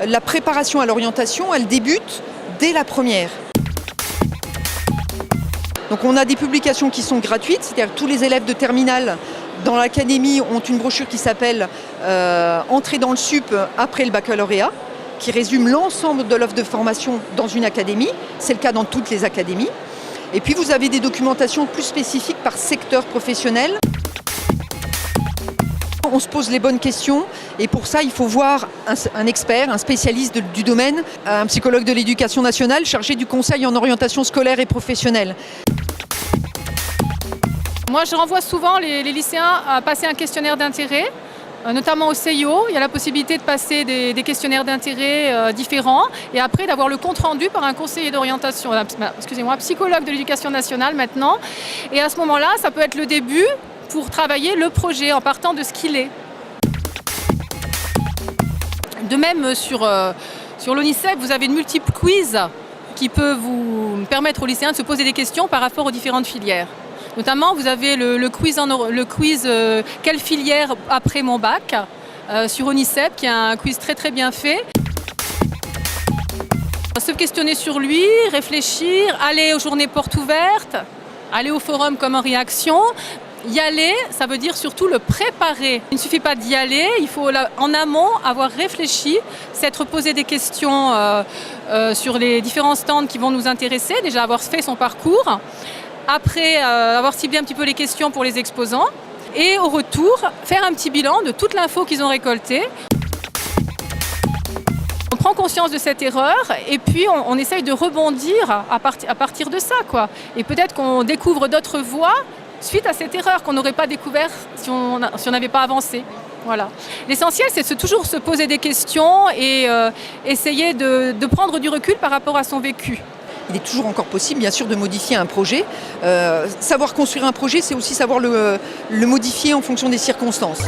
la préparation à l'orientation, elle débute dès la première. Donc on a des publications qui sont gratuites, c'est-à-dire que tous les élèves de terminale dans l'académie ont une brochure qui s'appelle Entrée dans le sup après le baccalauréat, qui résume l'ensemble de l'offre de formation dans une académie. C'est le cas dans toutes les académies. Et puis vous avez des documentations plus spécifiques par secteur professionnel. On se pose les bonnes questions et pour ça il faut voir un expert, un spécialiste du domaine, un psychologue de l'éducation nationale chargé du conseil en orientation scolaire et professionnelle. Moi je renvoie souvent les lycéens à passer un questionnaire d'intérêt, notamment au CIO. Il y a la possibilité de passer des questionnaires d'intérêt différents et après d'avoir le compte rendu par un conseiller d'orientation, psychologue de l'éducation nationale maintenant. Et à ce moment-là, ça peut être le début pour travailler le projet en partant de ce qu'il est. De même, sur l'ONICEP, vous avez de multiples quiz qui peuvent vous permettre aux lycéens de se poser des questions par rapport aux différentes filières. Notamment, vous avez le quiz quelle filière après mon bac sur ONICEP, qui est un quiz très très bien fait. Se questionner sur lui, réfléchir, aller aux journées portes ouvertes, aller au forum comme en réaction. Y aller, ça veut dire surtout le préparer. Il ne suffit pas d'y aller, il faut en amont avoir réfléchi, s'être posé des questions sur les différents stands qui vont nous intéresser, déjà avoir fait son parcours, après avoir ciblé un petit peu les questions pour les exposants, et au retour, faire un petit bilan de toute l'info qu'ils ont récoltée. On prend conscience de cette erreur et puis on essaye de rebondir à partir de ça, quoi. Et peut-être qu'on découvre d'autres voies suite à cette erreur qu'on n'aurait pas découvert si on n'avait pas avancé. Voilà. L'essentiel, c'est de toujours se poser des questions et essayer de prendre du recul par rapport à son vécu. Il est toujours encore possible, bien sûr, de modifier un projet. Savoir construire un projet, c'est aussi savoir le modifier en fonction des circonstances.